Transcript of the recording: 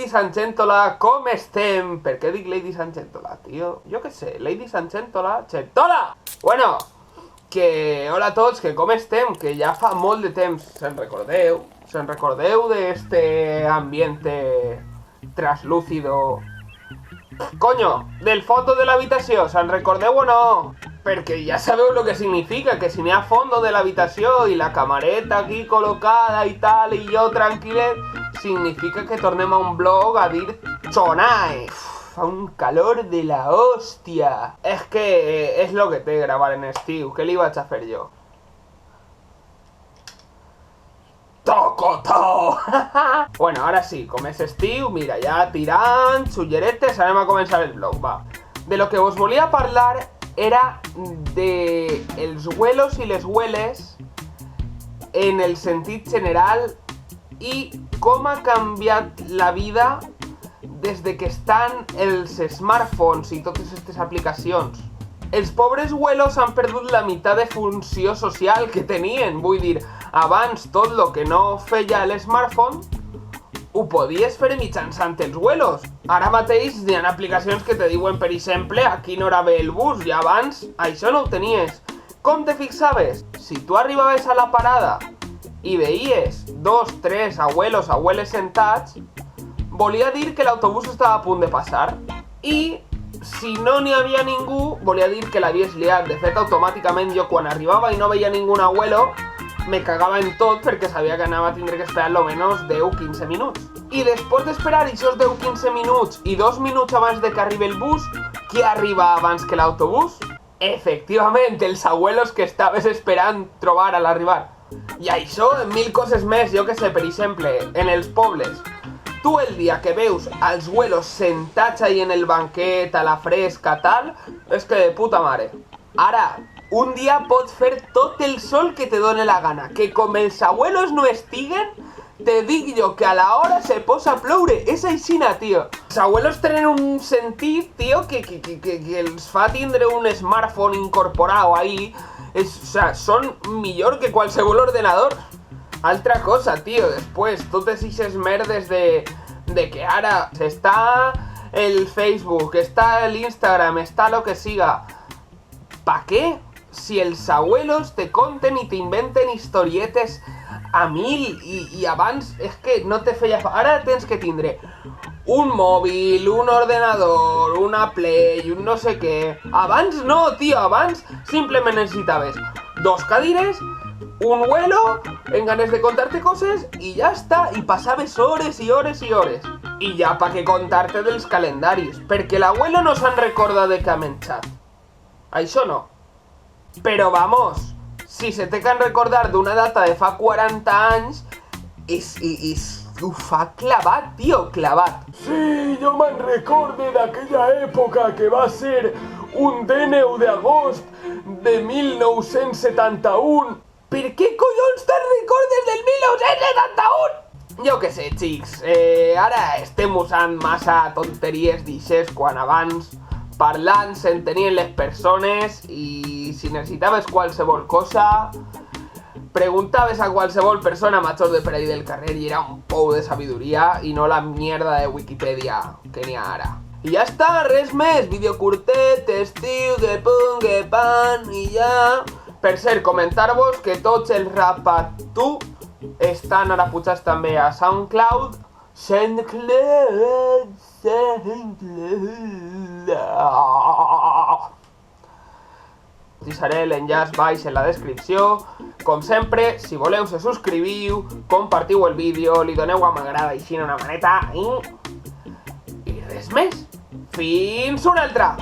Ladies and gentlemen, com estem? Per què dic ladies and gentlemen, tio? Jo què sé, ladies and gentlemen, gentola! Bueno, que hola a tots, que com estem? Que ja fa molt de temps, se'n recordeu d'este ambiente traslúcido? Coño, del fondo de l'habitació, se'n recordeu o no? Perquè ja sabeu el que significa, que si n'hi ha fondo de l'habitació i la camareta aquí col·locada i tal, i jo tranquil·let, significa que tornem a un blog a dir chonae. Fa un calor de la hòstia. És que és lo que té gravar en estiu, què li vaig a fer jo? Tocotó! Bueno, ara sí, com és estiu, mira, ja tirant, xulleretes, anem a començar el vlog, va. De lo que us volia parlar era de els huelos i les hueles en el sentit general i com ha canviat la vida des de que estan els smartphones i totes aquestes aplicacions. Els pobres huelos han perdut la meitat de funció social que tenien, vull dir, abans tot lo que no feia l'smartphone ho podies fer mitjançant els huelos. Ara mateix hi ha aplicacions que te diuen, per exemple, a quina hora ve el bus, i abans això no ho tenies. Com te fixaves? Si tu arribaves a la parada i veies 2, 3 abuelos, abueles sentats, volia dir que l'autobús estava a punt de passar. I si no n'hi havia ningú, volia dir que l'havies liat. De fet, automàticament jo quan arribava i no veia ningun abuelo, me cagava en tot perquè sabia que anava a tindre que esperar almenys 10-15 minuts. I després d'esperar aquests 10-15 minuts i 2 minuts abans de que arribi el bus, qui arriba abans que l'autobús? Efectivament, els abuelos que estaves esperant trobar a l'arribar. I això en mil coses més, jo que sé, per exemple, en els pobles. Tu el dia que veus als abuelos sentats ahí en el banquet, a la fresca, tal, és que de puta mare. Ara, un dia pots fer tot el sol que te done la gana, que com els abuelos no estiguen, te dic jo que a la hora se posa a ploure, és aixina, tio. Els abuelos tenen un sentit, tio, que els fa tindre un smartphone incorporat ahí, o sea, són millor que qualsevol ordenador. Altra cosa, tio, després, totes ixes merdes de que ara està el Facebook, està l'Instagram, està lo que siga. Pa què? Si els abuelos te conten i t'inventen historietes a mil i abans és que no te feia... Ara tens que tindre un mòbil, un ordenador, una Play, un no sé què... Abans no, tio, abans simplement necessitaves 2 cadires, un abuelo, en ganes de contarte coses i ja està, i passaves hores i hores i hores. I ja pa què contar-te dels calendaris, perquè l'abuelo no se'n recorda de què ha menjat. Això no. Però vamos, si se te can recordar d'una data de fa 40 anys, ho fa clavat, tio, clavat. Sí, jo me'n recorde d'aquella època que va ser un 19 d'agost de 1971. Per què collons te'n recordes del 1971? Jo què sé, xics, ara estem usant massa tonteries d'ixes quan abans parlant s'entenien les persones i si necessitaves qualsevol cosa preguntaves a qualsevol persona major de per ahí del carrer i era un pou de sabidoria i no la mierda de Wikipedia que n'hi ha ara. I ja està, res més, vídeo curtet, estiu, que pum, que pan i ja... Per cert, comentar-vos que tots els Rapatú estan ara pujats també a SoundCloud. Deixaré l'enllaç baix en la descripció. Com sempre, si voleu se subscriviu, compartiu el vídeo, li doneu a m'agrada així una maneta i res més. Fins una altra!